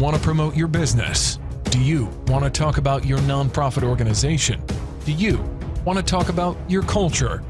want to promote your business? Do you want to talk about your nonprofit organization? Do you want to talk about your culture?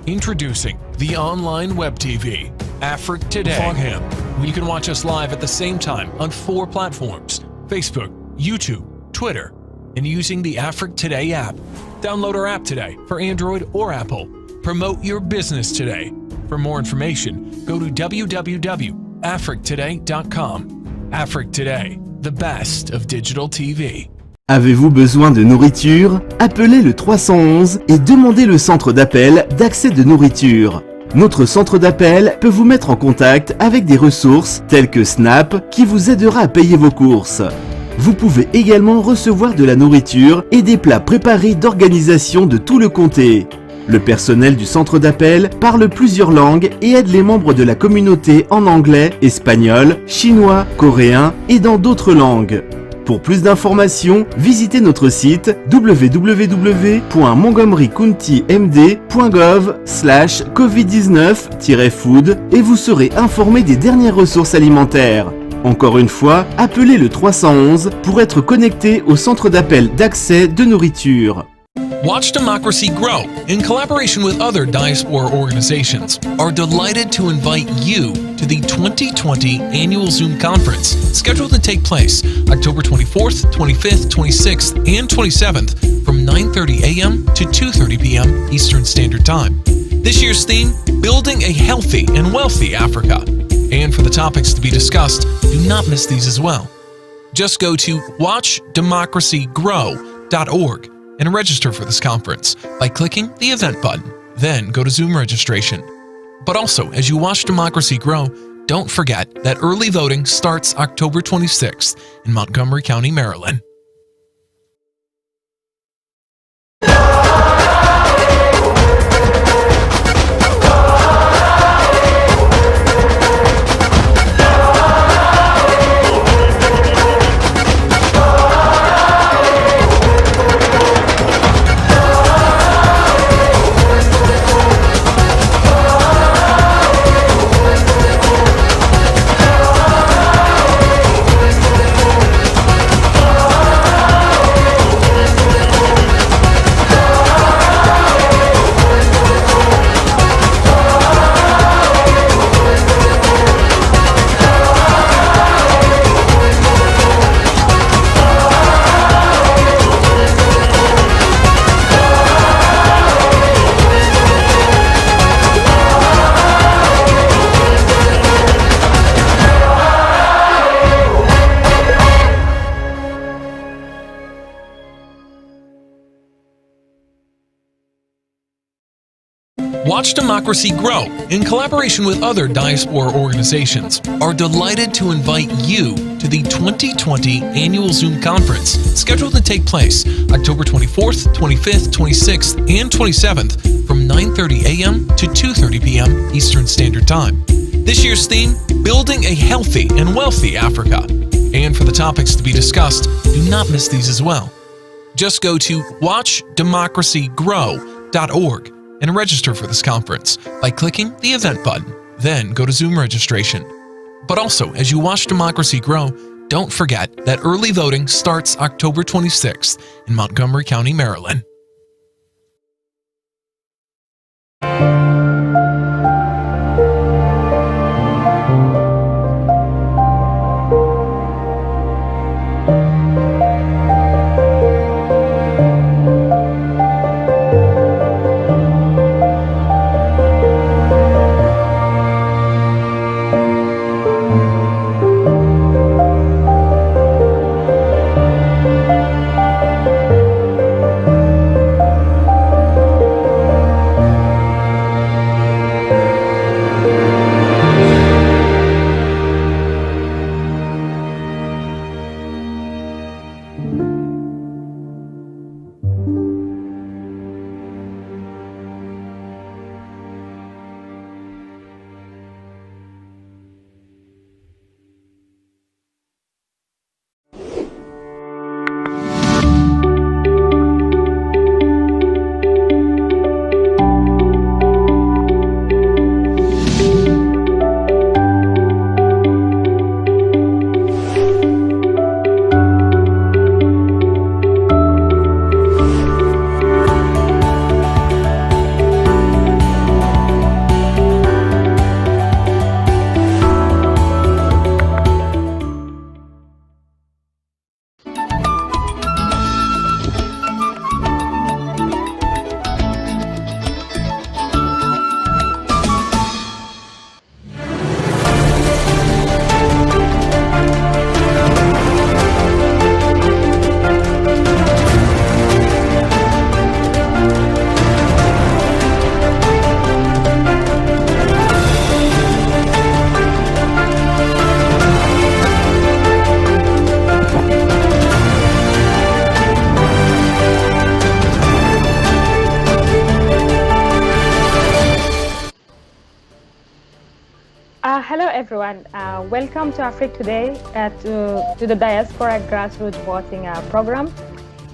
Introducing the online web TV, Afrique Today. Fogham, where you can watch us live at the same time on 4 platforms: Facebook, YouTube, Twitter, and using the Afrique Today app. Download our app today for Android or Apple. Promote your business today. For more information, go to www.afriquetoday.com. Afrique Today, the best of digital TV. Avez-vous besoin de nourriture? Appelez le 311 et demandez le centre d'appel d'accès de nourriture. Notre centre d'appel peut vous mettre en contact avec des ressources telles que Snap qui vous aidera à payer vos courses. Vous pouvez également recevoir de la nourriture et des plats préparés d'organisation de tout le comté. Le personnel du centre d'appel parle plusieurs langues et aide les membres de la communauté en anglais, espagnol, chinois, coréen et dans d'autres langues. Pour plus d'informations, visitez notre site www.montgomerycountymd.gov/covid19-food et vous serez informé des dernières ressources alimentaires. Encore une fois, appelez le 311 pour être connecté au centre d'appel d'accès de nourriture. Watch Democracy Grow, in collaboration with other Diaspora organizations, are delighted to invite you to the 2020 Annual Zoom Conference, scheduled to take place October 24th, 25th, 26th, and 27th from 9:30 a.m. to 2:30 p.m. Eastern Standard Time. This year's theme, Building a Healthy and Wealthy Africa. And for the topics to be discussed, do not miss these as well. Just go to watchdemocracygrow.org and register for this conference by clicking the event button. Then go to Zoom registration. But also, as you watch democracy grow, don't forget that early voting starts October 26th in Montgomery County, Maryland. Watch Democracy Grow, in collaboration with other Diaspora organizations, are delighted to invite you to the 2020 Annual Zoom Conference, scheduled to take place October 24th, 25th, 26th, and 27th from 9:30 a.m. to 2:30 p.m. Eastern Standard Time. This year's theme, Building a Healthy and Wealthy Africa. And for the topics to be discussed, do not miss these as well. Just go to watchdemocracygrow.org and register for this conference by clicking the event button. Then go to Zoom registration. But also, as you watch democracy grow, don't forget that early voting starts October 26th in Montgomery County, Maryland. everyone. Welcome to Afrique Today, to the Diaspora Grassroots Voting Program.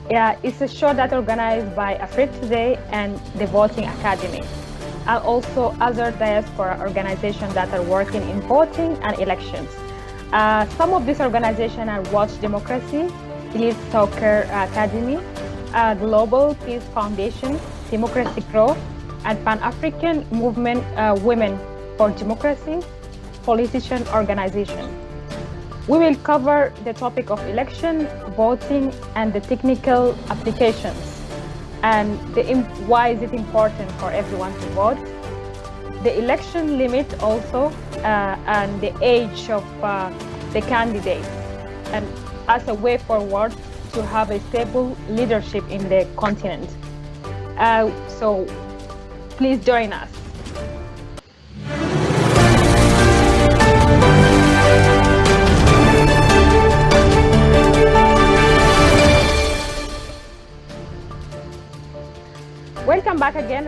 It's a show that organized by Afrique Today and the Voting Academy, and also other diaspora organizations that are working in voting and elections. Some of these organizations are Watch Democracy, Elite Soccer Academy, Global Peace Foundation, Democracy Grow, and Pan-African Movement Women for Democracy, politician organization. We will cover the topic of election, voting, and the technical applications, and why is it important for everyone to vote, the election limit also, and the age of the candidates, and as a way forward to have a stable leadership in the continent. So please join us. Welcome back again.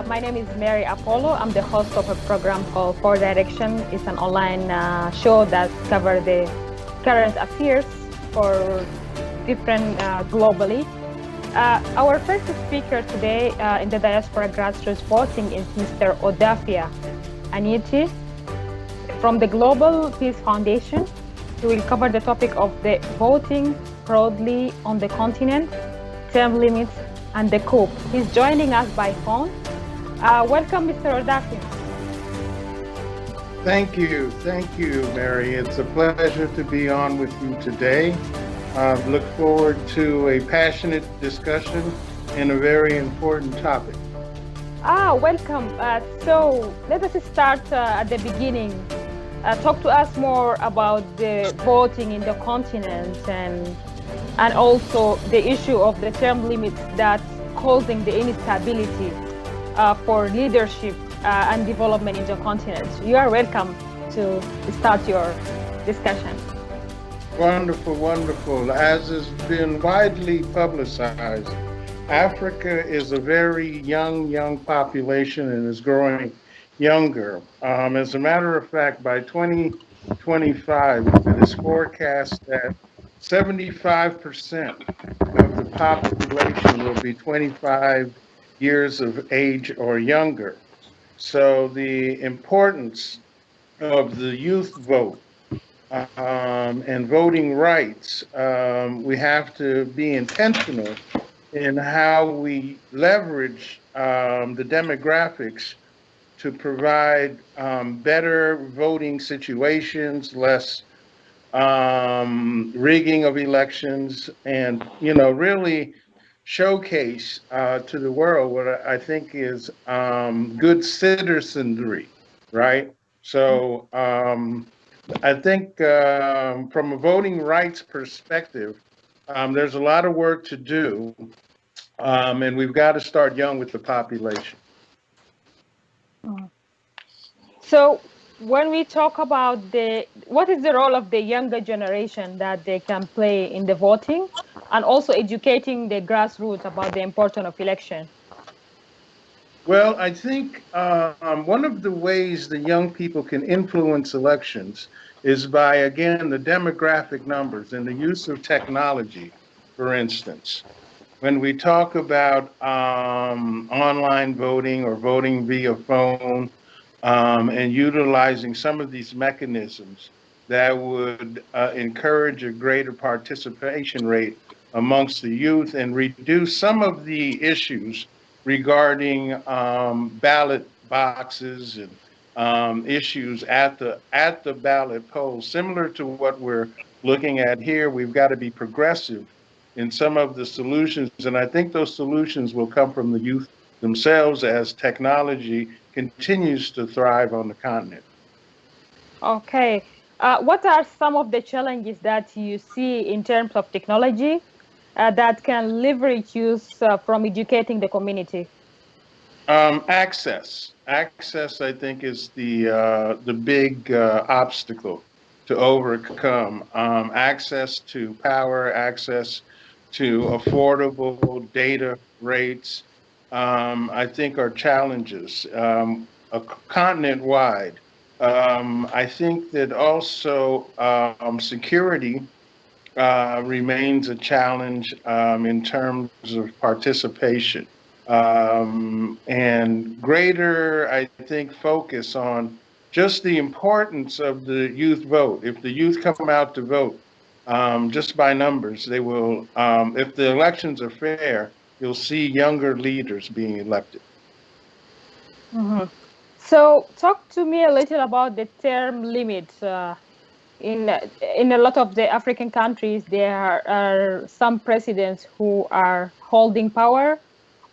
My name is Mary Apollo. I'm the host of a program called For Direction. It's an online show that covers the current affairs for different globally. Our first speaker today in the Diaspora Grassroots Voting is Mr. Odafia Aniti from the Global Peace Foundation. He will cover the topic of the voting broadly on the continent, term limits, and the coup. He's joining us by phone. Welcome, Mr. Odafia. Thank you, Mary. It's a pleasure to be on with you today. Look forward to a passionate discussion in a very important topic. Welcome. So let us start at the beginning. Talk to us more about the voting in the continent and also the issue of the term limits that's causing the instability for leadership and development in the continent. You are welcome to start your discussion. Wonderful, wonderful. As has been widely publicized, Africa is a very young population and is growing younger. As a matter of fact, by 2025, it is forecast that 75% of the population will be 25 years of age or younger. So the importance of the youth vote and voting rights, we have to be intentional in how we leverage the demographics to provide better voting situations, less rigging of elections, and really showcase to the world what I think is good citizenry, right? So I think from a voting rights perspective, there's a lot of work to do, and we've got to start young with the population. So when we talk about what is the role of the younger generation that they can play in the voting and also educating the grassroots about the importance of election? Well, I think one of the ways the young people can influence elections is by, again, the demographic numbers and the use of technology, for instance. When we talk about online voting or voting via phone, and utilizing some of these mechanisms that would encourage a greater participation rate amongst the youth and reduce some of the issues regarding ballot boxes and issues at the ballot polls. Similar to what we're looking at here, we've got to be progressive in some of the solutions, and I think those solutions will come from the youth themselves as technology continues to thrive on the continent. Okay. What are some of the challenges that you see in terms of technology that can leverage use from educating the community? Access, I think, is the big obstacle to overcome. Access to power, access to affordable data rates, I think are challenges continent-wide. I think that also security remains a challenge in terms of participation and greater, I think, focus on just the importance of the youth vote. If the youth come out to vote, just by numbers, they will, if the elections are fair, you'll see younger leaders being elected. So talk to me a little about the term limits. In a lot of the African countries, there are some presidents who are holding power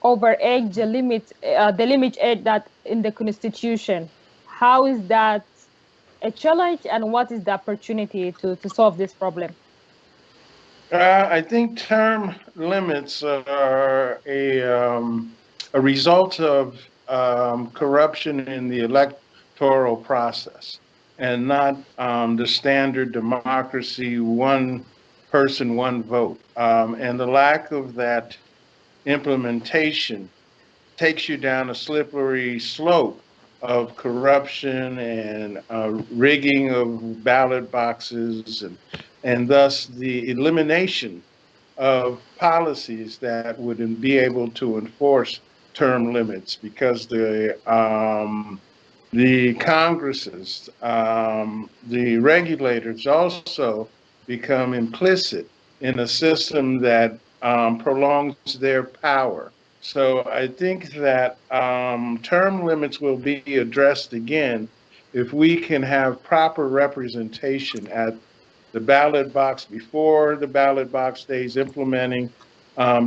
over age limit, the limit age that in the constitution. How is that a challenge, and what is the opportunity to solve this problem? I think term limits are a result of corruption in the electoral process and not the standard democracy, one person, one vote. And the lack of that implementation takes you down a slippery slope of corruption and rigging of ballot boxes and thus the elimination of policies that would be able to enforce term limits because the Congresses, the regulators also become implicit in a system that prolongs their power. So I think that term limits will be addressed again if we can have proper representation at the ballot box, before the ballot box days, implementing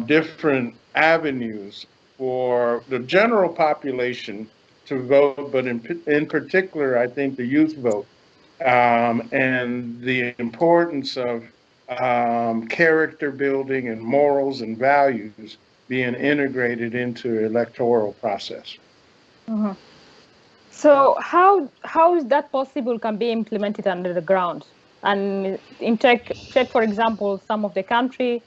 different avenues for the general population to vote, but in particular, I think the youth vote and the importance of character building and morals and values being integrated into electoral process. So how is that possible can be implemented under the ground? And in check for example, some of the country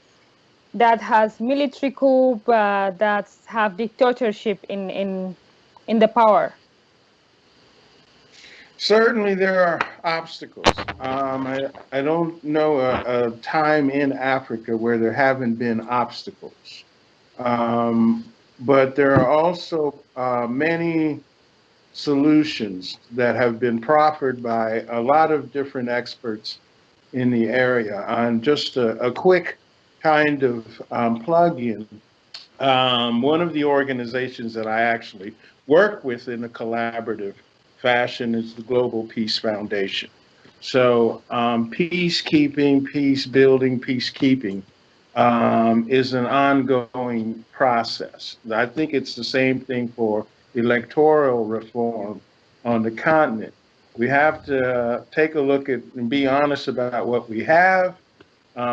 that has military coup, that have dictatorship in the power. Certainly there are obstacles. I don't know a time in Africa where there haven't been obstacles. But there are also many solutions that have been proffered by a lot of different experts in the area. And just a quick kind of plug-in, one of the organizations that I actually work with in a collaborative fashion is the Global Peace Foundation. So peacekeeping, peace building, peacekeeping is an ongoing process. I think it's the same thing for electoral reform on the continent. We have to take a look at and be honest about what we have,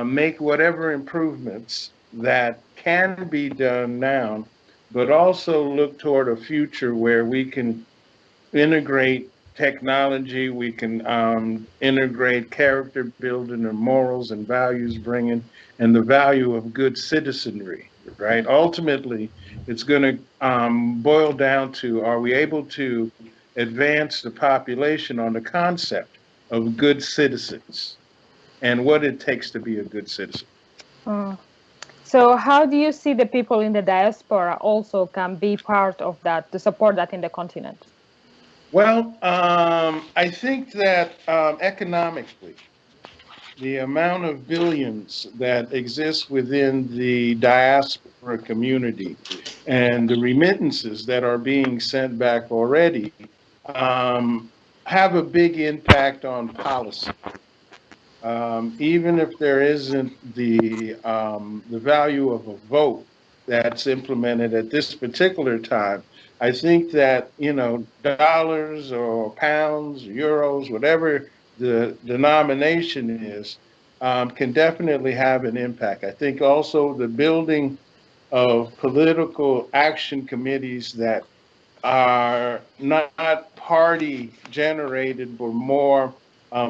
make whatever improvements that can be done now, but also look toward a future where we can integrate technology, we can integrate character building and morals and values bringing, and the value of good citizenry, right? Ultimately, it's going to boil down to, are we able to advance the population on the concept of good citizens and what it takes to be a good citizen? So how do you see the people in the diaspora also can be part of that, to support that in the continent? Well, I think that economically, the amount of billions that exist within the diaspora community and the remittances that are being sent back already have a big impact on policy. Even if there isn't the value of a vote that's implemented at this particular time, I think that, you know, dollars or pounds, euros, whatever the denomination is, can definitely have an impact. I think also the building of political action committees that are not party generated, but more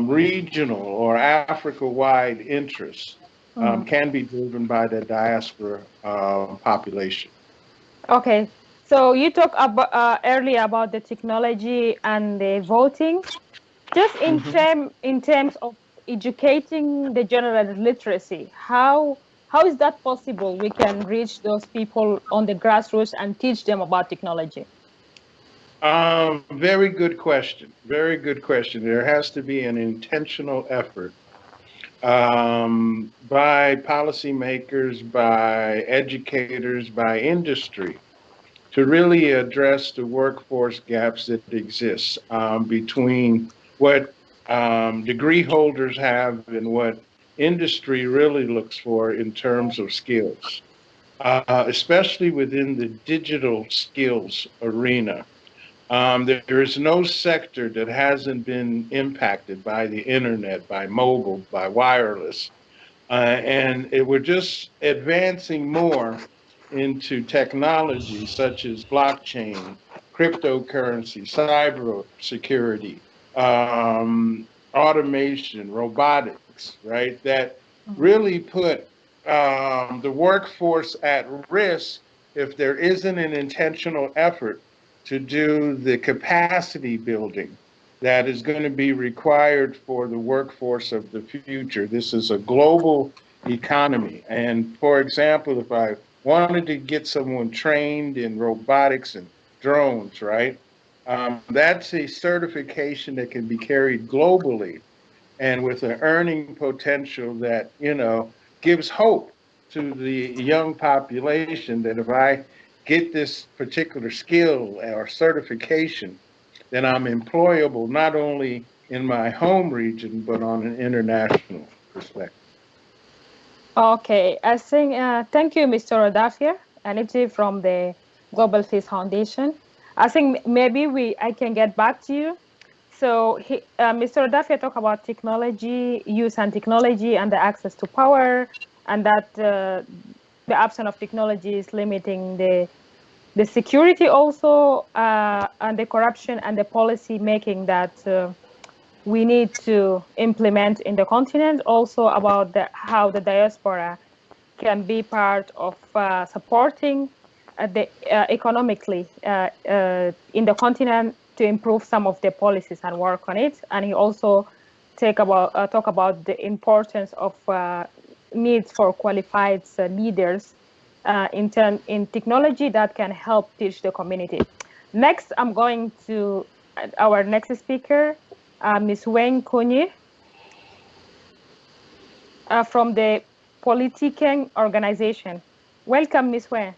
regional or Africa-wide interests can be driven by the diaspora population. Okay, So you talked about earlier about the technology and the voting. Just in terms of educating the general literacy, how is that possible? We can reach those people on the grassroots and teach them about technology. Very good question. Very good question. There has to be an intentional effort by policymakers, by educators, by industry to really address the workforce gaps that exist between what degree holders have and what industry really looks for in terms of skills, especially within the digital skills arena. There is no sector that hasn't been impacted by the internet, by mobile, by wireless. We're just advancing more into technology such as blockchain, cryptocurrency, cyber security, automation, robotics, right? That really put the workforce at risk if there isn't an intentional effort to do the capacity building that is going to be required for the workforce of the future. This is a global economy. And for example, if I wanted to get someone trained in robotics and drones, right? That's a certification that can be carried globally and with an earning potential that, gives hope to the young population that if I get this particular skill or certification, then I'm employable not only in my home region, but on an international perspective. Okay, I think, thank you, Mr. Rodafia, Anity from the Global Peace Foundation. I think maybe I can get back to you. So Mr. Rodafia talked about technology, use and technology and the access to power, and that the absence of technology is limiting the security also, and the corruption and the policy making that we need to implement in the continent. Also about how the diaspora can be part of supporting economically in the continent to improve some of the policies and work on it. And he also talk about the importance of needs for qualified leaders in technology that can help teach the community. Next, I'm going to our next speaker, Ms. Wayne Kunyi from the Politiken organization. Welcome, Ms. Wayne.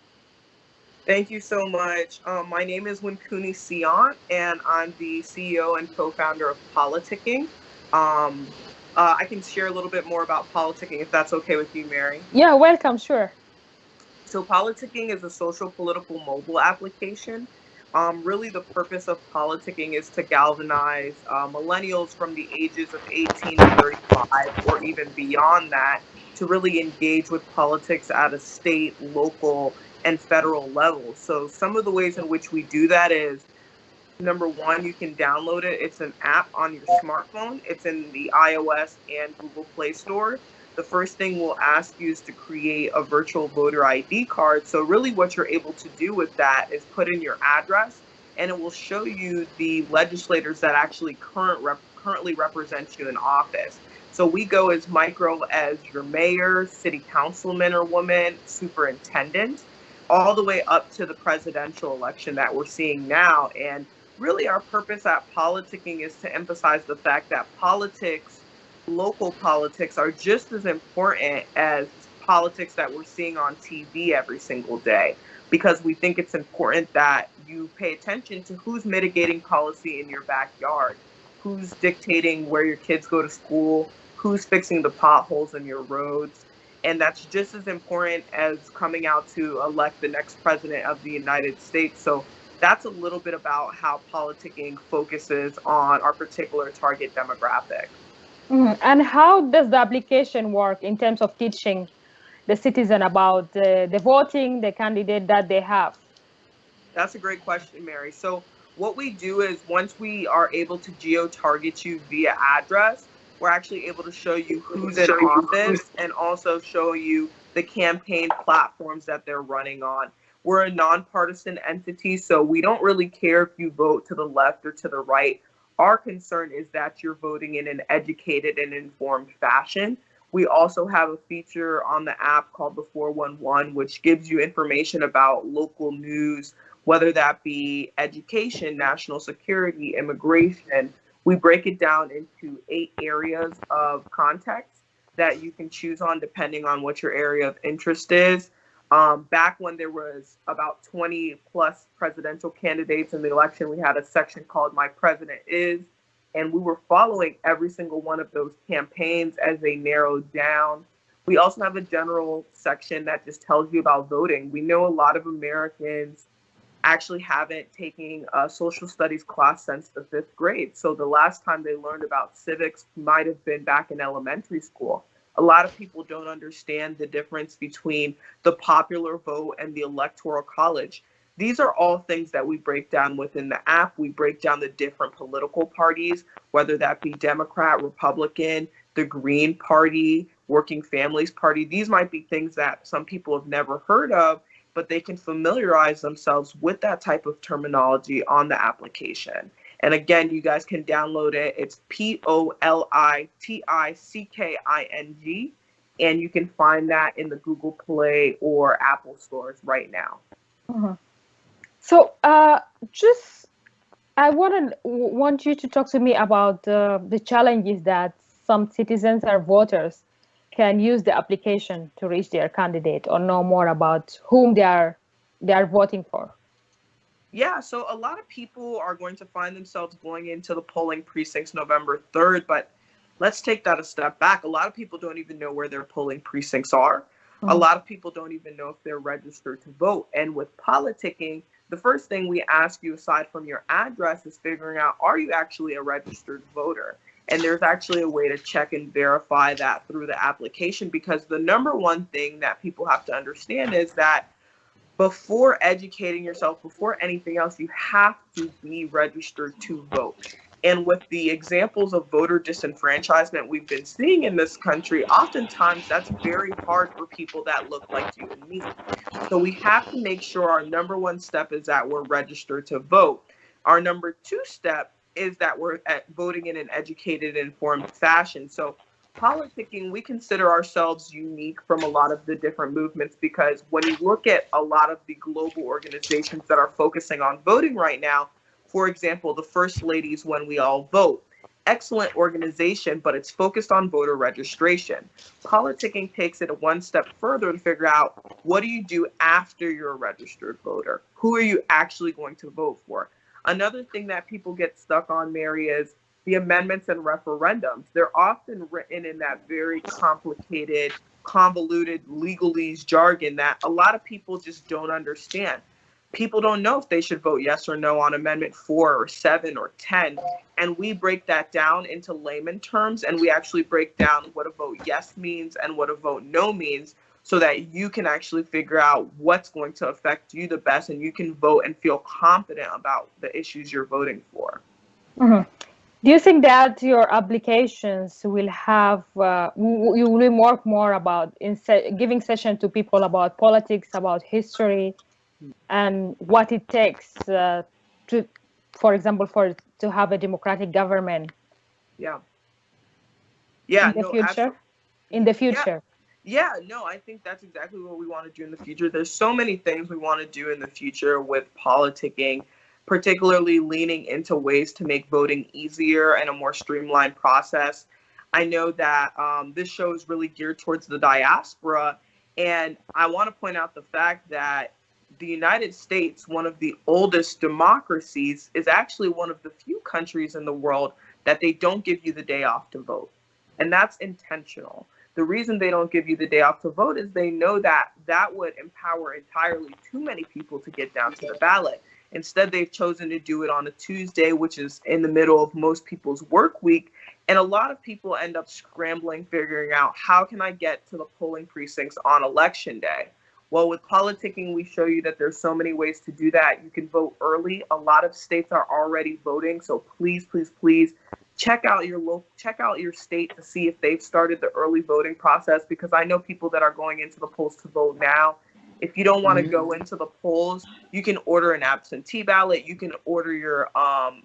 Thank you so much. My name is Okaru-Bisant, and I'm the CEO and co-founder of Politicking. I can share a little bit more about Politicking if that's okay with you, Mary. Yeah, welcome, sure. So Politicking is a social political mobile application. Really the purpose of Politicking is to galvanize millennials from the ages of 18 to 35 or even beyond that to really engage with politics at a state, local, and federal level. So some of the ways in which we do that is, number one, you can download it. It's an app on your smartphone. It's in the iOS and Google Play Store. The first thing we'll ask you is to create a virtual voter ID card. So really what you're able to do with that is put in your address, and it will show you the legislators that actually currently represent you in office. So we go as micro as your mayor, city councilman or woman, superintendent, all the way up to the presidential election that we're seeing now. And really our purpose at Politicking is to emphasize the fact that politics, local politics, are just as important as politics that we're seeing on TV every single day, because we think it's important that you pay attention to who's mitigating policy in your backyard, who's dictating where your kids go to school, who's fixing the potholes in your roads. And that's just as important as coming out to elect the next president of the United States. So that's a little bit about how Politicking focuses on our particular target demographic. And how does the application work in terms of teaching the citizen about the voting, the candidate that they have? That's a great question, Mary. So what we do is once we are able to geo-target you via address, we're actually able to show you who's in office and also show you the campaign platforms that they're running on. We're a nonpartisan entity, so we don't really care if you vote to the left or to the right. Our concern is that you're voting in an educated and informed fashion. We also have a feature on the app called the 411, which gives you information about local news, whether that be education, national security, immigration. We break it down into 8 areas of context that you can choose on depending on what your area of interest is. Back when there was about 20 plus presidential candidates in the election, we had a section called My President Is, and we were following every single one of those campaigns as they narrowed down. We also have a general section that just tells you about voting. We know a lot of Americans actually haven't taken a social studies class since the 5th grade. So the last time they learned about civics might have been back in elementary school. A lot of people don't understand the difference between the popular vote and the electoral college. These are all things that we break down within the app. We break down the different political parties, whether that be Democrat, Republican, the Green Party, Working Families Party. These might be things that some people have never heard of, but they can familiarize themselves with that type of terminology on the application. And again, you guys can download it. It's POLITICKING, and you can find that in the Google Play or Apple stores right now. Mhm. So, I want you to talk to me about the challenges that some citizens or voters can use the application to reach their candidate or know more about whom they are voting for. Yeah, so a lot of people are going to find themselves going into the polling precincts November 3rd, but let's take that a step back. A lot of people don't even know where their polling precincts are. Mm-hmm. A lot of people don't even know if they're registered to vote. And with politicking, the first thing we ask you, aside from your address, is figuring out, are you actually a registered voter? And there's actually a way to check and verify that through the application, because the number one thing that people have to understand is that before educating yourself, before anything else, you have to be registered to vote. And with the examples of voter disenfranchisement we've been seeing in this country, oftentimes that's very hard for people that look like you and me. So we have to make sure our number one step is that we're registered to vote. Our number 2 step is that we're voting in an educated, informed fashion. So politicking, we consider ourselves unique from a lot of the different movements, because when you look at a lot of the global organizations that are focusing on voting right now, for example, the First Ladies When We All Vote, excellent organization, but it's focused on voter registration. Politicking takes it one step further to figure out, what do you do after you're a registered voter? Who are you actually going to vote for? Another thing that people get stuck on, Mary, is the amendments and referendums. They're often written in that very complicated, convoluted legalese jargon that a lot of people just don't understand. People don't know if they should vote yes or no on Amendment 4 or 7 or 10. And we break that down into layman terms, and we actually break down what a vote yes means and what a vote no means, so that you can actually figure out what's going to affect you the best, and you can vote and feel confident about the issues you're voting for. Mm-hmm. Do you think that your applications will have, you will work more about giving session to people about politics, about history, and what it takes to, for example, to have a democratic government? Yeah. In the future? In the future. Yeah, no, I think that's exactly what we want to do in the future. There's so many things we want to do in the future with politicking, particularly leaning into ways to make voting easier and a more streamlined process. I know that this show is really geared towards the diaspora, and I want to point out the fact that the United States, one of the oldest democracies, is actually one of the few countries in the world that they don't give you the day off to vote. And that's intentional. The reason they don't give you the day off to vote is they know that that would empower entirely too many people to get down to the ballot. Instead, they've chosen to do it on a Tuesday, which is in the middle of most people's work week. And a lot of people end up scrambling, figuring out, how can I get to the polling precincts on election day? Well, with politicking, we show you that there's so many ways to do that. You can vote early. A lot of states are already voting. So please, please, please check out your state to see if they've started the early voting process, because I know people that are going into the polls to vote now. If you don't want to go into the polls, you can order an absentee ballot. You can order your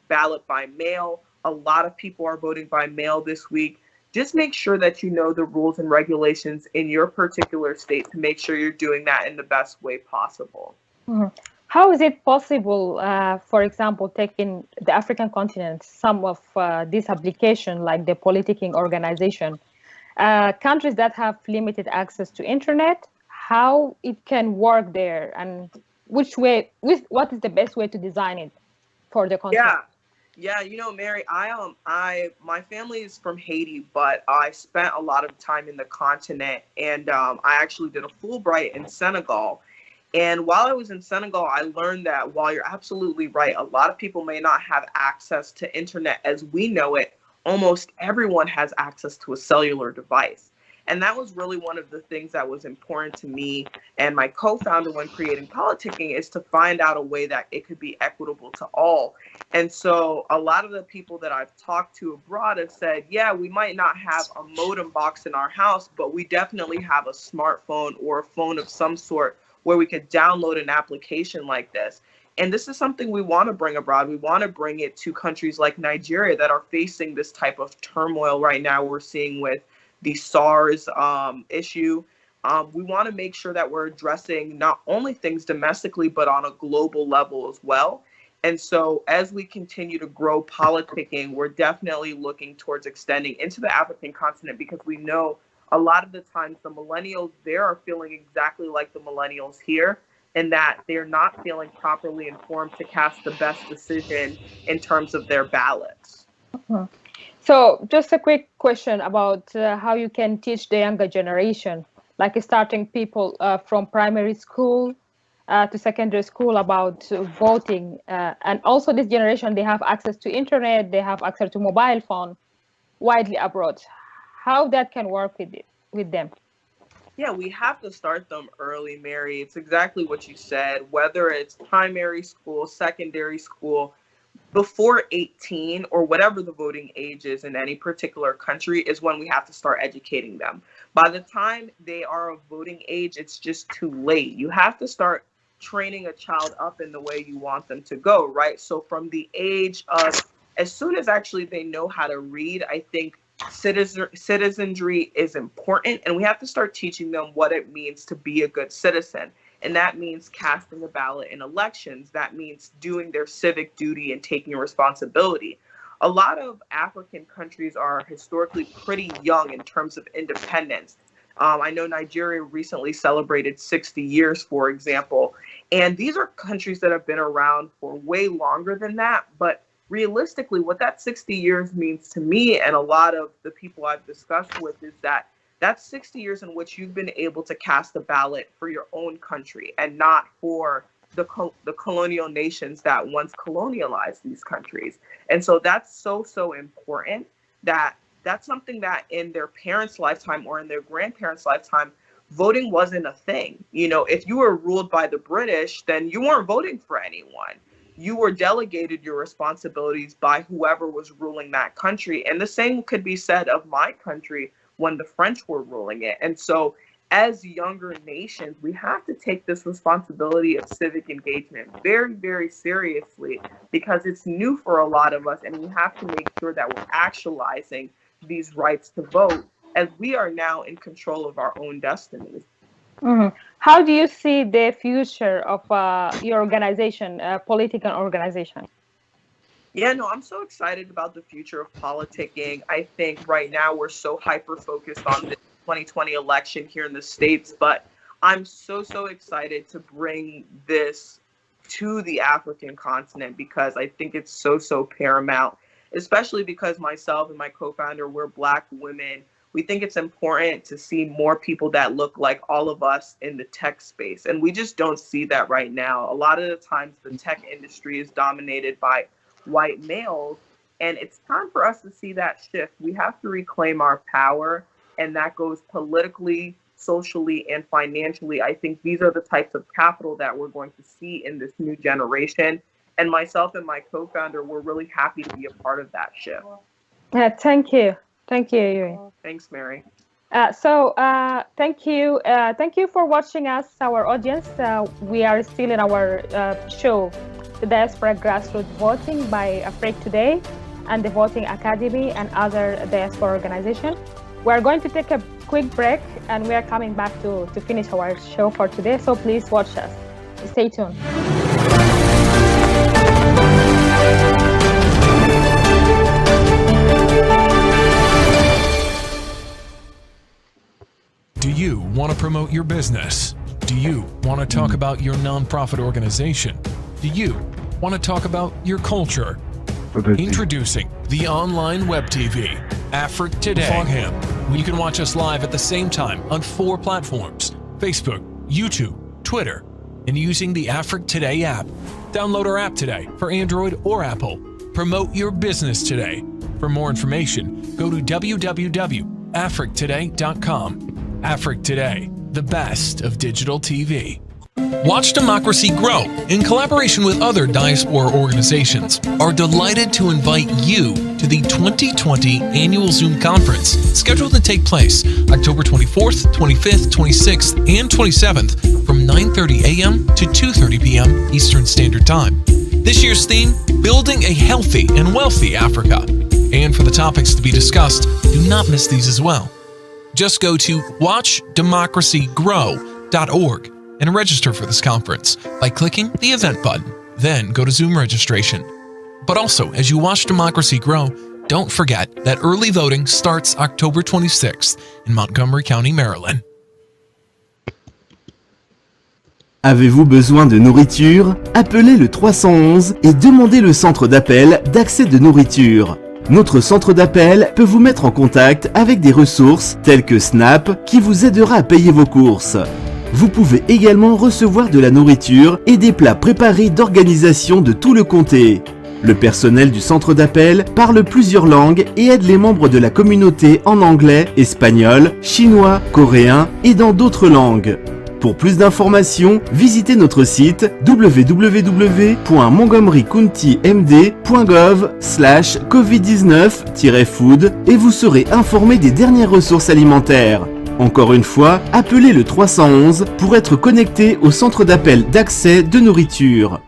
ballot by mail. A lot of people are voting by mail this week. Just make sure that you know the rules and regulations in your particular state to make sure you're doing that in the best way possible. How is it possible, for example, taking the African continent, some of this application, like the politicking organization, countries that have limited access to internet, how it can work there, and what is the best way to design it for the continent? Yeah, you know, Mary, my family is from Haiti, but I spent a lot of time in the continent, and I actually did a Fulbright in Senegal. And while I was in Senegal, I learned that while you're absolutely right, a lot of people may not have access to internet as we know it. Almost everyone has access to a cellular device. And that was really one of the things that was important to me and my co-founder when creating Politicking, is to find out a way that it could be equitable to all. And so a lot of the people that I've talked to abroad have said, yeah, we might not have a modem box in our house, but we definitely have a smartphone or a phone of some sort where we could download an application like this. And this is something we want to bring abroad. We want to bring it to countries like Nigeria that are facing this type of turmoil right now we're seeing with the SARS issue. We want to make sure that we're addressing not only things domestically, but on a global level as well. And so as we continue to grow Politicking, we're definitely looking towards extending into the African continent, because we know a lot of the times the millennials there are feeling exactly like the millennials here, and that they're not feeling properly informed to cast the best decision in terms of their ballots. So just a quick question about how you can teach the younger generation, like starting people from primary school to secondary school about voting. And also this generation, they have access to internet, they have access to mobile phone widely abroad. How that can work with them? Yeah, we have to start them early, Mary. It's exactly what you said, whether it's primary school, secondary school, before 18 or whatever the voting age is in any particular country is when we have to start educating them. By the time they are of voting age, it's just too late. You have to start training a child up in the way you want them to go, right? So from the age of, as soon as actually they know how to read, I think citizenry is important, and we have to start teaching them what it means to be a good citizen. And that means casting a ballot in elections. That means doing their civic duty and taking responsibility. A lot of African countries are historically pretty young in terms of independence. I know Nigeria recently celebrated 60 years, for example. And these are countries that have been around for way longer than that. But realistically, what that 60 years means to me and a lot of the people I've discussed with is that that's 60 years in which you've been able to cast a ballot for your own country and not for the colonial nations that once colonialized these countries. And so that's so important, that that's something that in their parents' lifetime or in their grandparents' lifetime, voting wasn't a thing. You know, if you were ruled by the British, then you weren't voting for anyone. You were delegated your responsibilities by whoever was ruling that country. And the same could be said of my country when the French were ruling it. And so as younger nations, we have to take this responsibility of civic engagement very, very seriously, because it's new for a lot of us, and we have to make sure that we're actualizing these rights to vote as we are now in control of our own destinies. How do you see the future of your organization, political organization? Yeah, no, I'm so excited about the future of Politicking. I think right now we're so hyper-focused on the 2020 election here in the States, but I'm so excited to bring this to the African continent, because I think it's so paramount, especially because myself and my co-founder, we're Black women. We think it's important to see more people that look like all of us in the tech space, and we just don't see that right now. A lot of the times the tech industry is dominated by white males, and it's time for us to see that shift. We have to reclaim our power, and that goes politically, socially, and financially. I think these are the types of capital that we're going to see in this new generation, and myself and my co-founder, we're really happy to be a part of that shift. Thank you, Yuri. Thanks, Mary. Thank you. Thank you for watching us, our audience. We are still in our show, the Diaspora Grassroots Voting by Afrique Today and the Voting Academy and other diaspora organizations. We are going to take a quick break and we are coming back to finish our show for today. So please watch us. Stay tuned. Do you want to promote your business? Do you want to talk about your nonprofit organization? Do you want to talk about your culture? Introducing the online web TV, Afrique Today. Fogham. You can watch us live at the same time on 4 platforms: Facebook, YouTube, Twitter, and using the Afrique Today app. Download our app today for Android or Apple. Promote your business today. For more information, go to www.afriquetoday.com. Afrique Today, the best of digital TV. Watch Democracy Grow, in collaboration with other diaspora organizations, are delighted to invite you to the 2020 Annual Zoom Conference, scheduled to take place October 24th, 25th, 26th, and 27th from 9:30 a.m. to 2:30 p.m. Eastern Standard Time. This year's theme, Building a Healthy and Wealthy Africa. And for the topics to be discussed, do not miss these as well. Just go to watchdemocracygrow.org and register for this conference by clicking the event button. Then go to Zoom registration. But also, as you watch Democracy Grow, don't forget that early voting starts October 26th in Montgomery County, Maryland. Avez-vous besoin de nourriture? Appelez le 311 et demandez le centre d'appel d'accès de nourriture. Notre centre d'appel peut vous mettre en contact avec des ressources telles que Snap qui vous aidera à payer vos courses. Vous pouvez également recevoir de la nourriture et des plats préparés d'organisation de tout le comté. Le personnel du centre d'appel parle plusieurs langues et aide les membres de la communauté en anglais, espagnol, chinois, coréen et dans d'autres langues. Pour plus d'informations, visitez notre site www.montgomerycountymd.gov/covid19-food et vous serez informé des dernières ressources alimentaires. Encore une fois, appelez le 311 pour être connecté au centre d'appel d'accès de nourriture.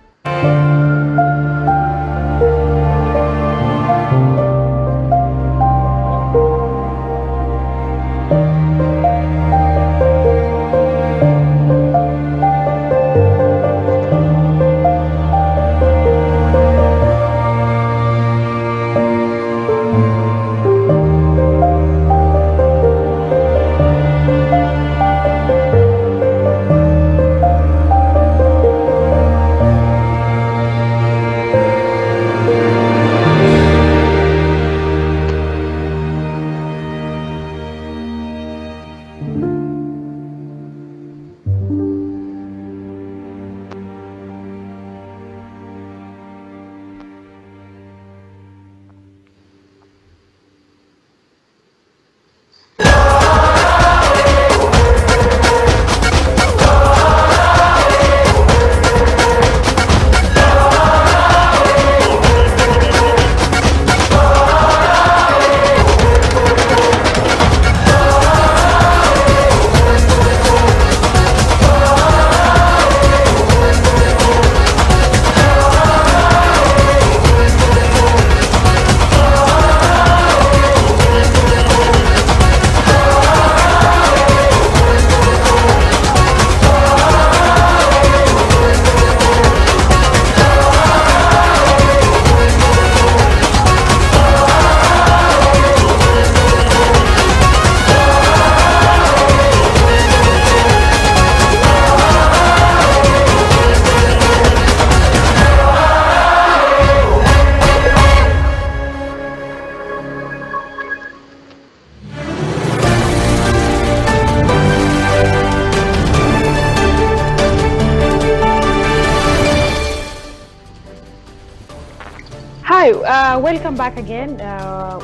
Hi, welcome back again.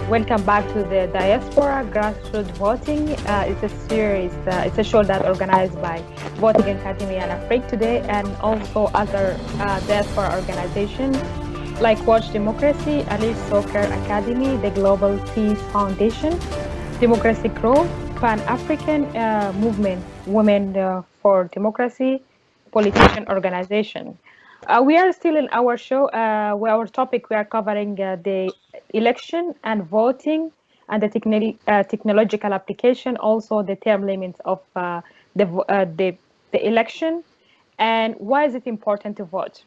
Welcome back to the Diaspora Grassroots Voting. It's a series, it's a show that organized by Voting Academy and Afrique Today, and also other diaspora organizations like Watch Democracy, Alice Soccer Academy, the Global Peace Foundation, Democracy Grow, Pan-African movement, Women for Democracy, Politician Organization. We are still in our show, where our topic we are covering the election and voting and the technological application, also the term limits of the election, and why is it important to vote.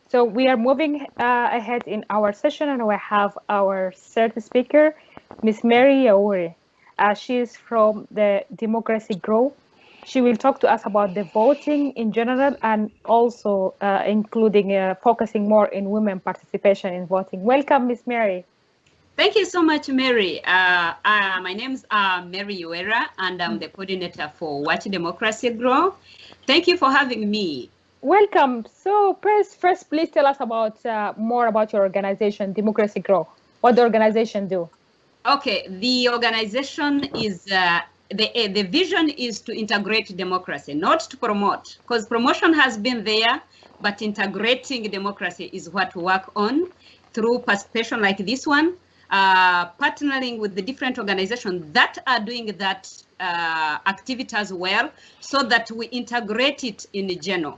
So we are moving ahead in our session, and we have our third speaker, Ms. Mary Yauri. She is from the Democracy Grow. She will talk to us about the voting in general and also including focusing more in women participation in voting. Welcome, Ms. Mary. Thank you so much, Mary. My name is Mary Uera, and I'm the coordinator for Watch Democracy Grow. Thank you for having me. Welcome. So first please tell us about more about your organization, Democracy Grow. What the organization do? Okay, the organization is, the vision is to integrate democracy, not to promote, because promotion has been there, but integrating democracy is what we work on through participation like this one, partnering with the different organizations that are doing that activity as well, so that we integrate it in general.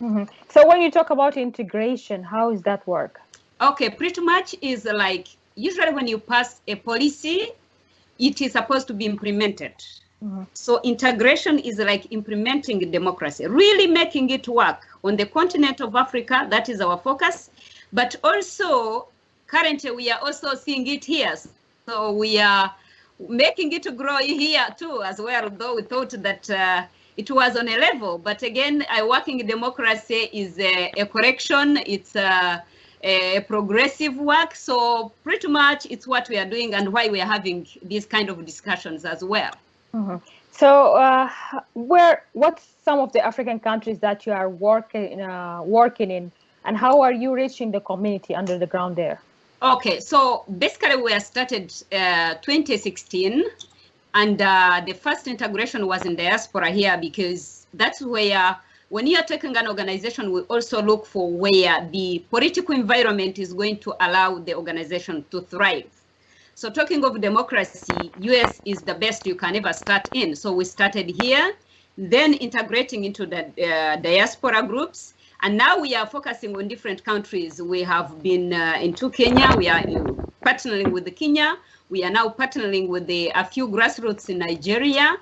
Mm-hmm. So when you talk about integration, how does that work? Okay, pretty much is like, usually when you pass a policy, it is supposed to be implemented. Mm-hmm. So integration is like implementing democracy, really making it work on the continent of Africa. That is our focus. But also, currently, we are also seeing it here. So we are making it grow here too as well, though we thought that it was on a level. But again, working democracy is a correction. It's a progressive work. So pretty much it's what we are doing and why we are having these kind of discussions as well. Mm-hmm. So what's some of the African countries that you are working in, and how are you reaching the community under the ground there? Okay, so basically we started 2016, and the first integration was in diaspora here, because that's where, when you are taking an organization, we also look for where the political environment is going to allow the organization to thrive. So talking of democracy, US is the best you can ever start in. So we started here, then integrating into the diaspora groups. And now we are focusing on different countries. We have been into Kenya. We are partnering with the Kenya. We are now partnering with a few grassroots in Nigeria.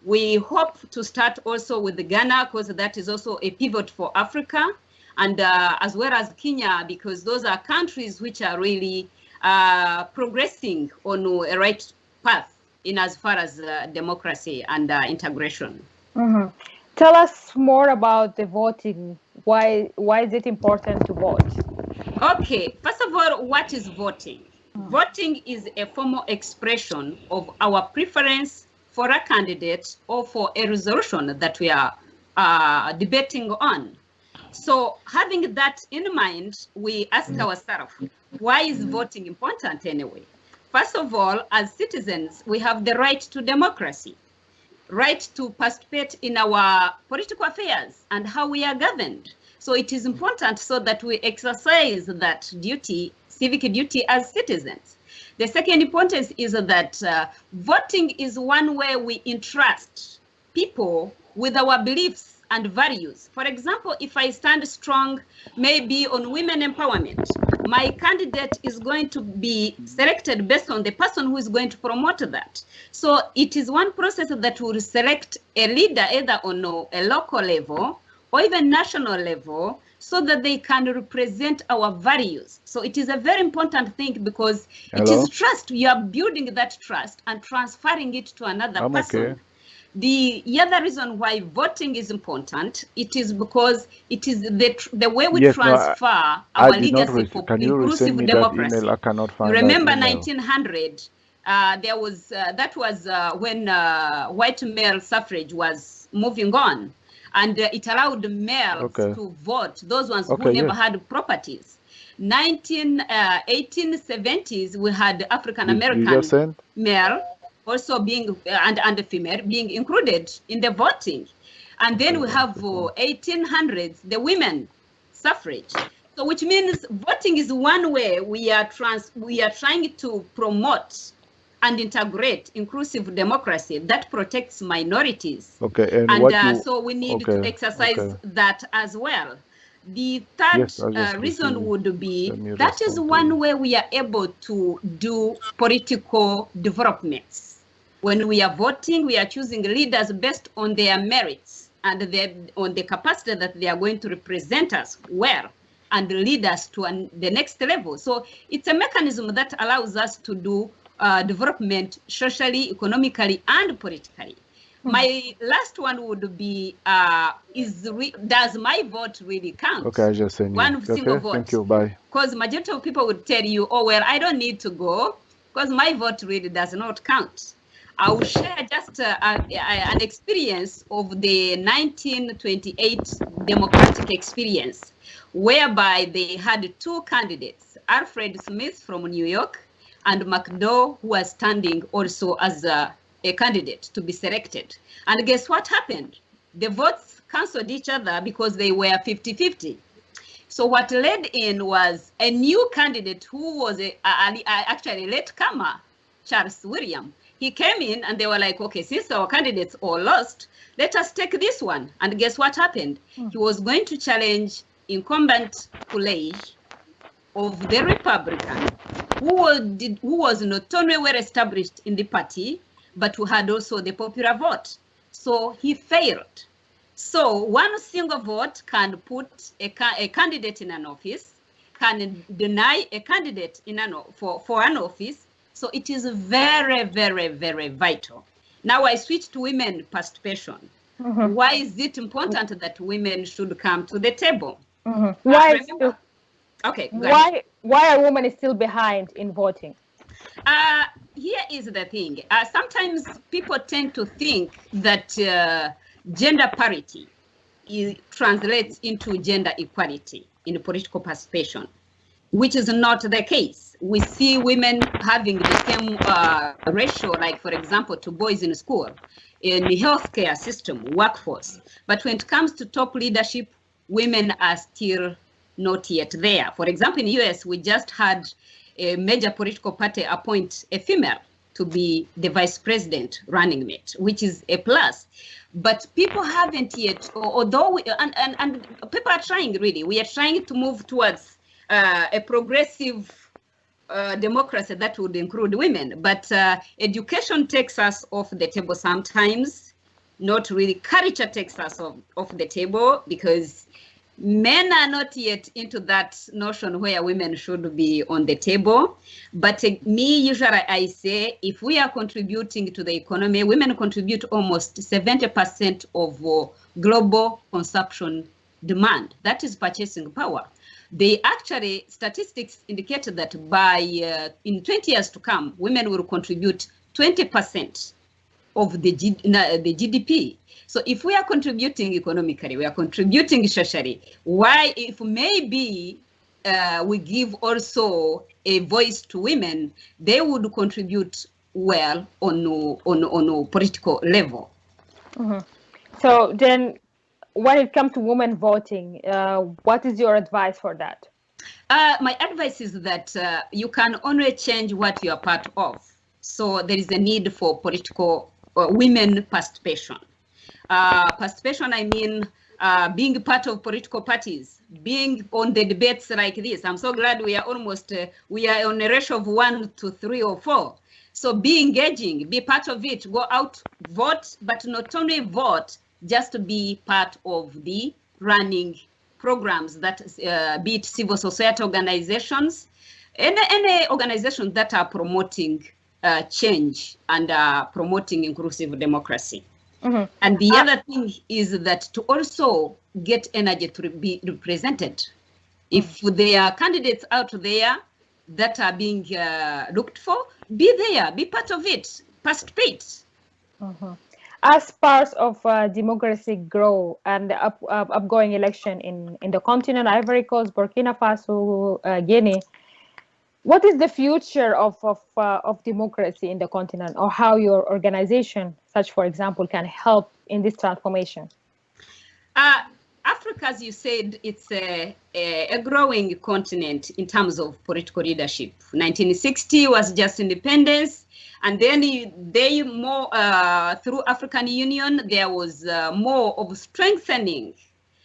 We hope to start also with the Ghana, because that is also a pivot for Africa, and as well as Kenya, because those are countries which are really progressing on a right path in as far as democracy and integration. Mm-hmm. Tell us more about the voting. Why is it important to vote? Okay, first of all, what is voting? Voting is a formal expression of our preference for a candidate or for a resolution that we are debating on. So having that in mind, we ask ourselves, why is voting important anyway? First of all, as citizens, we have the right to democracy, right to participate in our political affairs and how we are governed. So it is important so that we exercise that duty, civic duty as citizens. The second importance is that voting is one way we entrust people with our beliefs and values. For example, if I stand strong, maybe on women empowerment, my candidate is going to be selected based on the person who is going to promote that. So it is one process that will select a leader either on a local level or even national level, so that they can represent our values. So it is a very important thing, because it is trust. You are building that trust and transferring it to another person. Okay. The other reason why voting is important, it is because it is the way we transfer our legacy for inclusive democracy. I cannot find. You remember 1900, there was that was when white male suffrage was moving on. And it allowed males to vote, those ones who never had properties. 1870s, we had African-American male also being, and female being included in the voting. And then we have 1800s, the women suffrage. So which means voting is one way we are trying to promote and integrate inclusive democracy that protects minorities. Okay, And so we need to exercise that as well. The third reason would be that is one way we are able to do political developments. When we are voting, we are choosing leaders based on their merits and on the capacity that they are going to represent us well and lead us to the next level. So it's a mechanism that allows us to do development socially, economically, and politically. My last one would be, does my vote really count? Okay, I just send you. One single vote. Thank you, bye. Because majority of people would tell you, oh, well, I don't need to go because my vote really does not count. I will share just an experience of the 1928 democratic experience, whereby they had two candidates, Alfred Smith from New York and McDowell, who was standing also as a candidate to be selected. And guess what happened? The votes canceled each other because they were 50-50. So what led in was a new candidate who was actually a latecomer, Charles William. He came in and they were like, okay, since our candidates all lost, let us take this one. And guess what happened? He was going to challenge incumbent Coolidge of the Republican, who was not only well established in the party, but who had also the popular vote. So he failed. So one single vote can put a candidate in an office, can deny a candidate in for an office. So it is very, very, very vital. Now I switch to women participation. Why is it important that women should come to the table? Why are women still behind in voting? Here is the thing. Sometimes people tend to think that gender parity translates into gender equality in political participation, which is not the case. We see women having the same ratio, like, for example, to boys in school, in the healthcare system, workforce. But when it comes to top leadership, women are still not yet there. For example, in the US, we just had a major political party appoint a female to be the vice president running mate, which is a plus. But people haven't yet, although and people are trying, really. We are trying to move towards a progressive democracy that would include women. But education takes us off the table sometimes. Not really. Culture takes us off the table because men are not yet into that notion where women should be on the table. But me, usually I say, if we are contributing to the economy, women contribute almost 70% of global consumption demand. That is purchasing power. They actually, statistics indicate that by in 20 years to come, women will contribute 20% of the GDP. So if we are contributing economically, we are contributing socially, why if maybe we give also a voice to women, they would contribute well on a political level. So then when it comes to women voting, what is your advice for that? My advice is that you can only change what you are part of. So there is a need for political women participation. Participation, I mean, being part of political parties, being on the debates like this. I'm so glad we are almost, we are on a ratio of 1 to 3 or 4. So be engaging, be part of it, go out, vote, but not only vote, just to be part of the running programs that, be it civil society organizations, any organizations that are promoting change and promoting inclusive democracy. And the other thing is that to also get energy to be represented. If there are candidates out there that are being looked for, be there, be part of it, participate. As part of democracy grow and the upcoming election in the continent, Ivory Coast, Burkina Faso, Guinea, what is the future of democracy in the continent, or how your organization, such for example, can help in this transformation? Africa, as you said, it's a growing continent in terms of political leadership. 1960 was just independence, and then they more through African Union there was more of strengthening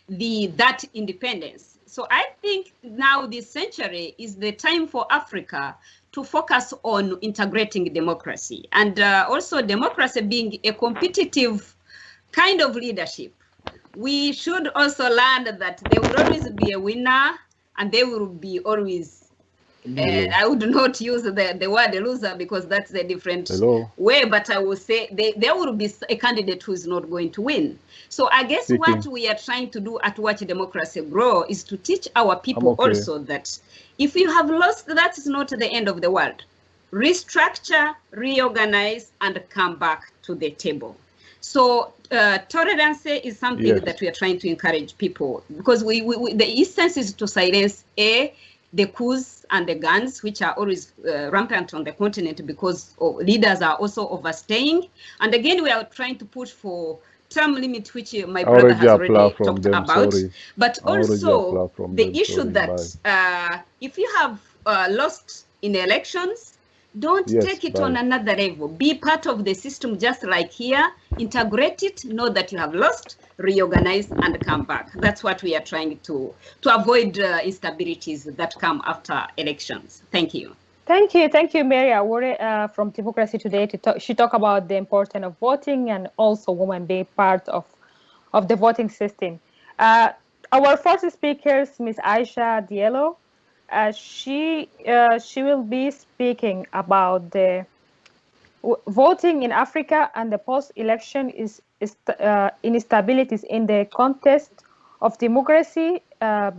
that independence. So I think now this century is the time for Africa to focus on integrating democracy, and also democracy being a competitive kind of leadership. We should also learn that there will always be a winner and there will be always, I would not use the word loser because that's a different way, but I will say there will be a candidate who is not going to win. So I guess what we are trying to do at Watch Democracy Grow is to teach our people also that if you have lost, that is not the end of the world. Restructure, reorganize, and come back to the table. So tolerance is something that we are trying to encourage people, because the essence is to silence the coups and the guns, which are always rampant on the continent because leaders are also overstaying. And again, we are trying to push for term limit, which my brother has already talked about. But also the issue that if you have lost in elections, don't take it on another level. Be part of the system, just like here. Integrate it. Know that you have lost. Reorganize and come back. That's what we are trying to avoid instabilities that come after elections. Thank you. Thank you, Mary Awore from Democracy Today. She talked about the importance of voting and also women being part of the voting system. Our first speaker is Ms. Aisha Diallo. She will be speaking about the voting in Africa and the post-election instabilities in the context of democracy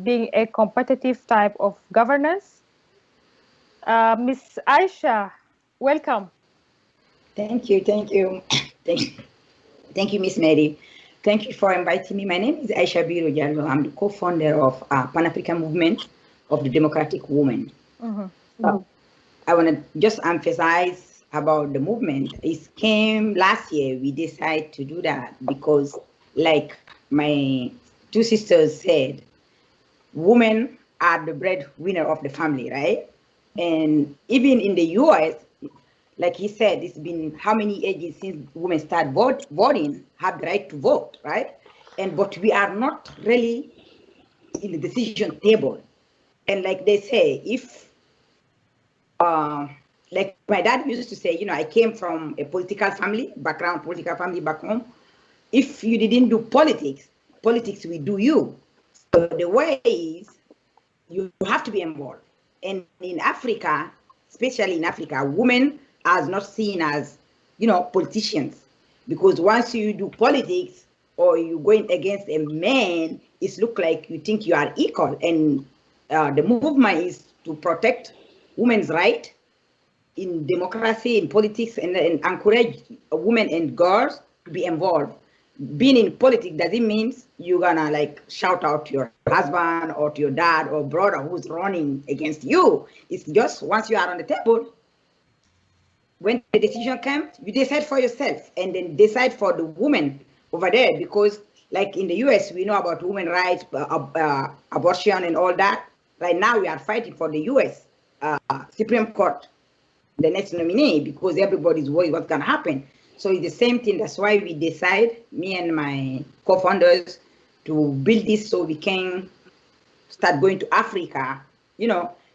being a competitive type of governance. Ms. Aisha, welcome. Thank you, Miss Mary. Thank you for inviting me. My name is Aisha Biro Diallo. I'm the co-founder of Pan-African Movement of the Democratic Women. I want to just emphasize about the movement. It came last year. We decided to do that because, like my two sisters said, women are the breadwinner of the family, right? And even in the US, like he said, it's been how many ages since women start voting, have the right to vote, right? But we are not really in the decision table. And like they say, if, like my dad used to say, I came from a political family back home. If you didn't do politics will do you. So the way is you have to be involved. And in Africa, especially in Africa, women are not seen as, politicians. Because once you do politics or you're going against a man, it looks like you think you are equal. And the movement is to protect women's right in democracy, in politics, and encourage women and girls to be involved. Being in politics doesn't mean you're gonna shout out to your husband or to your dad or brother who's running against you. It's just once you are on the table, when the decision comes, you decide for yourself and then decide for the woman over there, because like in the US, we know about women's rights, abortion and all that. Right now, we are fighting for the US Supreme Court, the next nominee, because everybody's worried what's going to happen. So it's the same thing. That's why we decide, me and my co-founders, to build this so we can start going to Africa,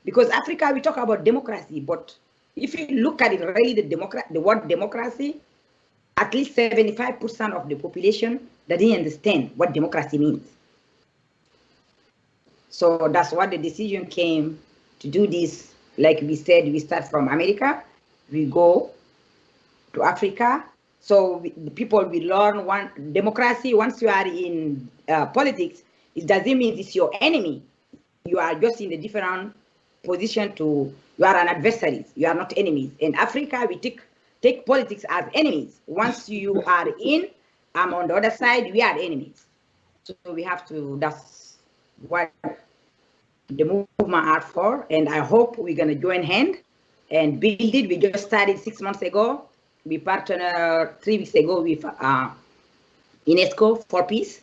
because Africa, we talk about democracy, but if you look at it, really, the word democracy, at least 75% of the population doesn't understand what democracy means. So that's why the decision came to do this. Like we said, we start from America, we go to Africa. So the people will learn democracy. Once you are in politics, it doesn't mean it's your enemy. You are just in a different position you are an adversary. You are not enemies. In Africa, we take politics as enemies. Once you are in, I'm on the other side, we are enemies. So we have to, that's what the movement are for. And I hope we're going to join hand and build it. We just started 6 months ago. We partnered 3 weeks ago with UNESCO for Peace.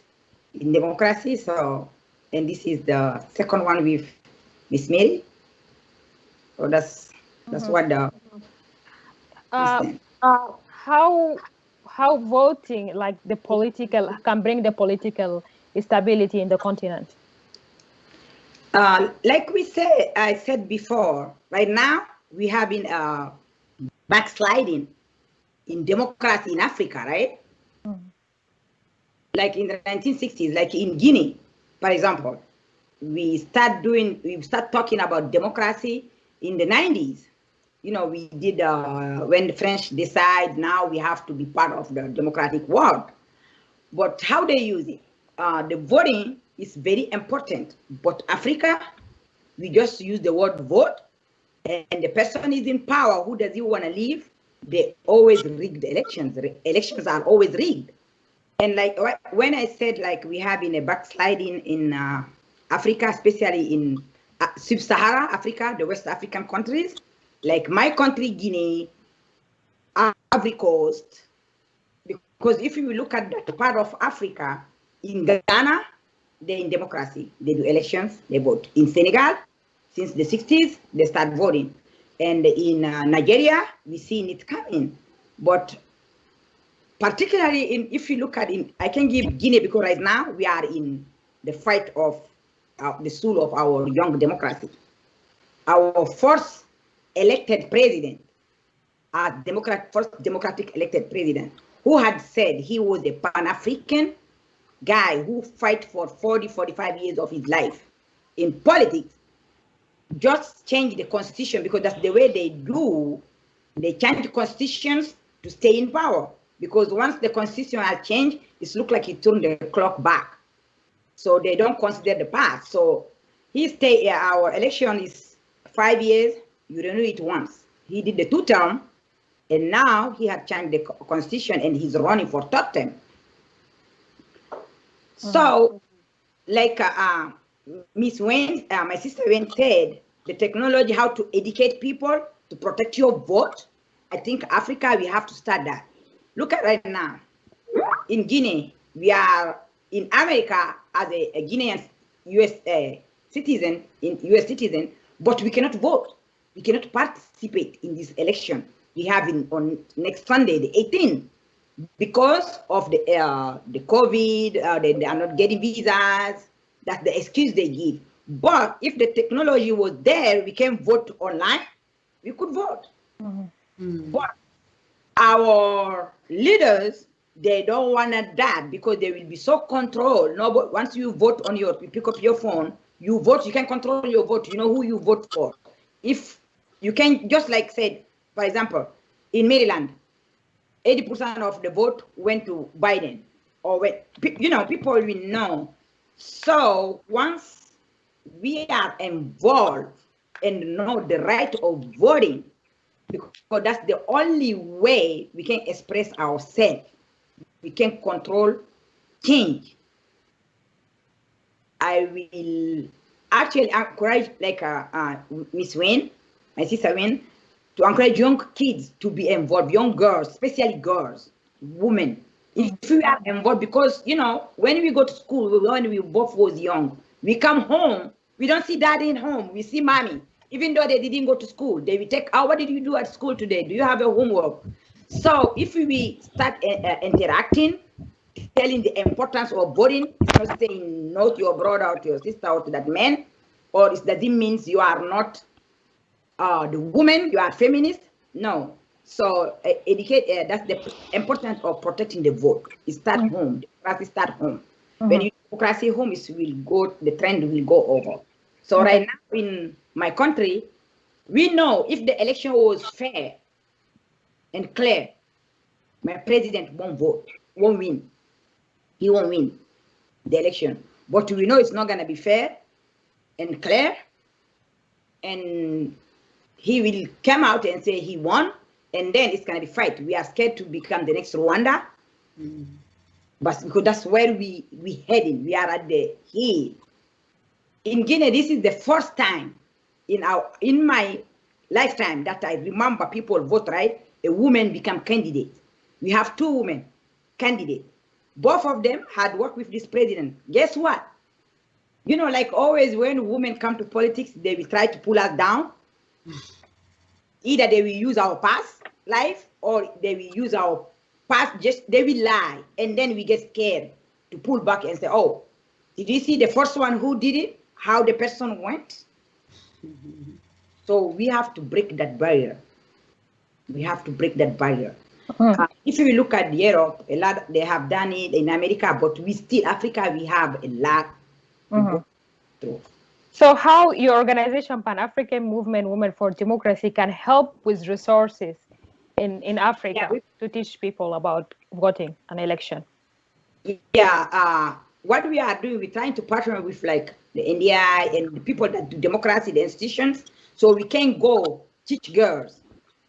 in democracy. So, and this is the second one with Miss Mary. So that's what the how voting, like the political, can bring the political stability in the continent. Like I said before, right now we have been backsliding in democracy in Africa, right? Like in the 1960s, like in Guinea, for example, we start talking about democracy in the 90s. You know, we did when the French decide now we have to be part of the democratic world. But how they use it, the voting is very important. But Africa, we just use the word vote, and the person is in power. Who does he want to leave? They always rig the elections. The elections are always rigged. And like when I said like we have been a backsliding in Africa, especially in sub-Sahara Africa, the West African countries, like my country, Guinea, Ivory Coast, because if you look at that part of Africa, in Ghana, they're in democracy. They do elections, they vote. In Senegal, since the 60s, they start voting. And in Nigeria, we see it coming. But particularly if you look at I can give Guinea because right now we are in the fight of the soul of our young democracy. Our first elected president, first democratic elected president, who had said he was a Pan-African guy who fight for 40, 45 years of his life in politics, just change the constitution because that's the way they do. They change the constitutions to stay in power because once the constitution has changed, it looks like he turned the clock back. So they don't consider the past. So our election is 5 years, you renew it once. He did the 2-term, and now he had changed the constitution and he's running for 3rd term. So, like Miss Wayne, my sister Wayne said, the technology, how to educate people to protect your vote. I think Africa, we have to start that. Look at right now, in Guinea, we are in America as a Guinean US citizen, but we cannot vote. We cannot participate in this election. We have on next Sunday, the 18th, because of the COVID, they are not getting visas. That's the excuse they give. But if the technology was there, we can vote online, we could vote. But our leaders, they don't want that because they will be so controlled. No, but once you vote you pick up your phone, you vote, you can control your vote. You know who you vote for. If you can, just like said, for example, in Maryland, 80% of the vote went to Biden, or people will know. So once we are involved and know the right of voting, because that's the only way we can express ourselves, we can control change. I will actually encourage, like Miss Wayne, my sister Wayne, to encourage young kids to be involved, young girls, especially girls, women. If we are involved, because, when we go to school, when we both was young, we come home, we don't see daddy in home, we see mommy. Even though they didn't go to school, they will take, what did you do at school today? Do you have a homework? So if we start interacting, telling the importance of voting, it's not saying no to your brother or to your sister or to that man, or it doesn't mean you are not the woman, you are feminist. No. So educate, that's the importance of protecting the vote. It starts home. Democracy start home. When you democracy home, the trend will go over. So right now in my country, we know if the election was fair and clear, my president won't win. He won't win the election. But we know it's not going to be fair and clear, and he will come out and say he won, and then it's going to be fight. We are scared to become the next Rwanda, but because that's where we heading. We are at the heel. In Guinea, this is the first time in my lifetime that I remember people vote right. A woman become candidate. We have 2 women candidates. Both of them had worked with this president. Guess what? You know, like always when women come to politics, they will try to pull us down. Either they will use our past life or they will use our past, they will lie. And then we get scared to pull back and say, oh, did you see the first one who did it? How the person went? So we have to break that barrier. We have to break that barrier. If you look at Europe, a lot, they have done it in America, but we still, Africa, we have a lot to go through. So how your organization, Pan-African Movement Women for Democracy, can help with resources in Africa to teach people about voting and election? Yeah, what we are doing, we're trying to partner with like the India and the people that do democracy, the institutions, so we can go teach girls,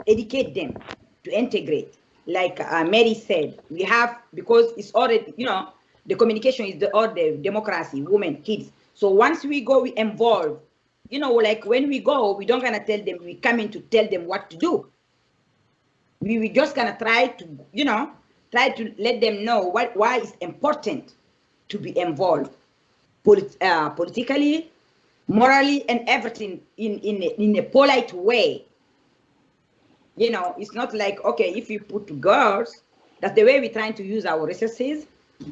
educate them to integrate. Like Mary said, we have, because it's already, you know, the communication is all the democracy, women, kids. So once we go, we involve, you know, like when we go, we don't gonna tell them, we come in to tell them what to do. We just gonna try to, you know, try to let them know why it's important to be involved politically, morally, and everything in a polite way. You know, it's not like, okay, if you put girls, that's the way we're trying to use our resources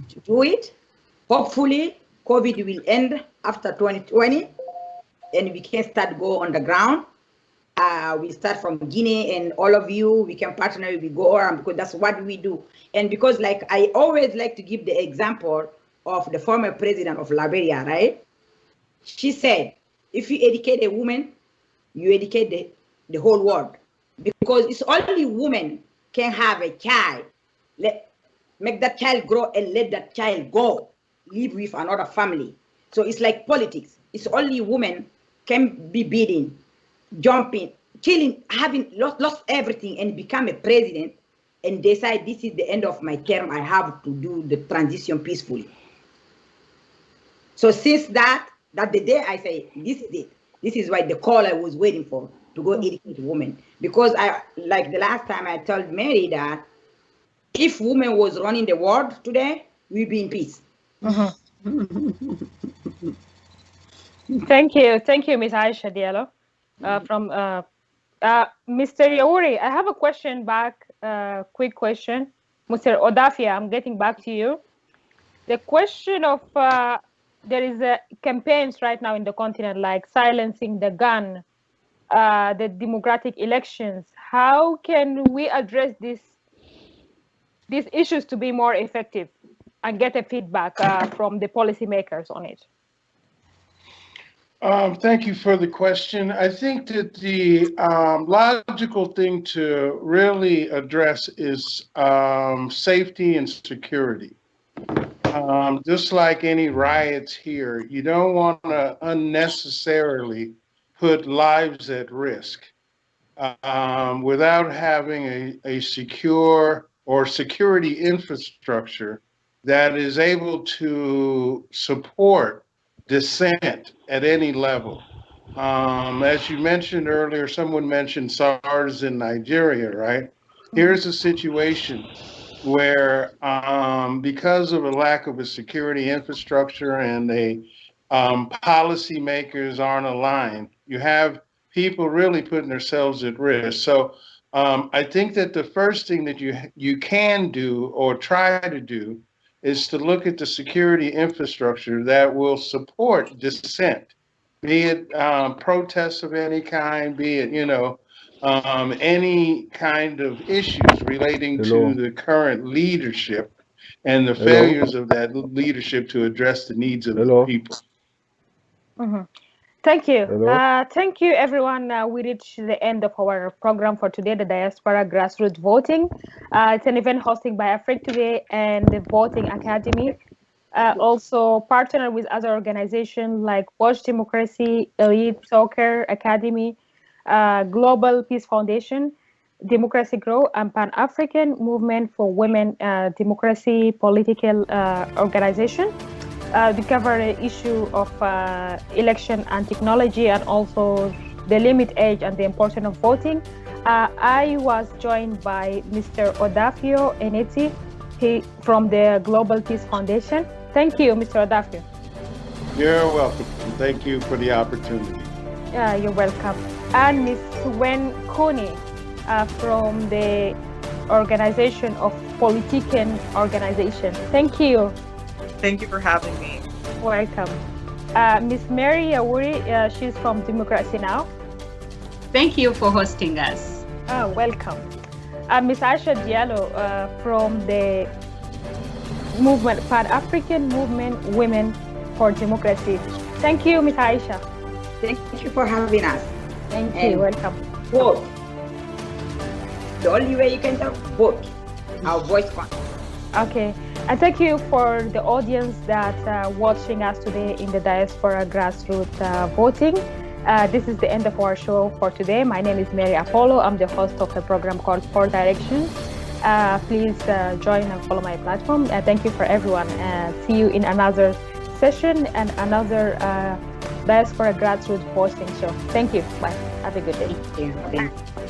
to do it. Hopefully, COVID will end after 2020, and we can start go on the ground. We start from Guinea, and all of you, we can partner, we go around, because that's what we do. And because, like, I always like to give the example of the former president of Liberia, right? She said, if you educate a woman, you educate the whole world. Because it's only women can have a child, make that child grow and let that child go, live with another family. So it's like politics. It's only women can be beating, jumping, killing, having lost everything and become a president and decide this is the end of my term, I have to do the transition peacefully. So since that the day I say, this is it. This is why the call I was waiting for, to go educate women. Because I, like the last time I told Mary that if women was running the world today, we'd be in peace. Thank you, Ms. Aisha Diallo. Mr. Yauri, I have a question back, quick question. Mr. Odafia, I'm getting back to you. The question of, there is campaigns right now in the continent, like silencing the gun, the democratic elections. How can we address these issues to be more effective and get a feedback from the policymakers on it? Thank you for the question. I think that the logical thing to really address is safety and security. Just like any riots here, you don't want to unnecessarily put lives at risk without having a secure or security infrastructure that is able to support dissent at any level. As you mentioned earlier, someone mentioned SARS in Nigeria, right? Here's a situation where because of a lack of a security infrastructure and policymakers aren't aligned, you have people really putting themselves at risk. So I think that the first thing that you can do or try to do is to look at the security infrastructure that will support dissent, be it protests of any kind, be it, any kind of issues relating to the current leadership and the failures of that leadership to address the needs of the people. Thank you. Thank you, everyone. We reached the end of our program for today, the Diaspora Grassroots Voting. It's an event hosted by Afrique Today and the Voting Academy. Also partner with other organizations like Watch Democracy, Elite Soccer Academy, Global Peace Foundation, Democracy Grow, and Pan-African Movement for Women Democracy Political Organization. We cover the issue of election and technology, and also the limit age and the importance of voting. I was joined by Mr. Odafio Eneti, from the Global Peace Foundation. Thank you, Mr. Adafi. You're welcome. Thank you for the opportunity. Yeah, you're welcome. And Ms. Wen Kone from the organization of Politiken Organization. Thank you. Thank you for having me. Welcome. Ms. Mary Awuri, she's from Democracy Now! Thank you for hosting us. Welcome. Ms. Aisha Diallo from the movement, Pan-African Movement Women for Democracy. Thank you, Ms. Aisha. Thank you for having us. Thank you. Welcome. Vote. The only way you can talk, vote. Our voice counts. Okay. And thank you for the audience that watching us today in the Diaspora Grassroots voting. This is the end of our show for today. My name is Mary Apollo. I'm the host of a program called Four Directions. Please join and follow my platform. Thank you for everyone. See you in another session and another Diaspora Grassroots voting show. Thank you. Bye. Have a good day. Thank you.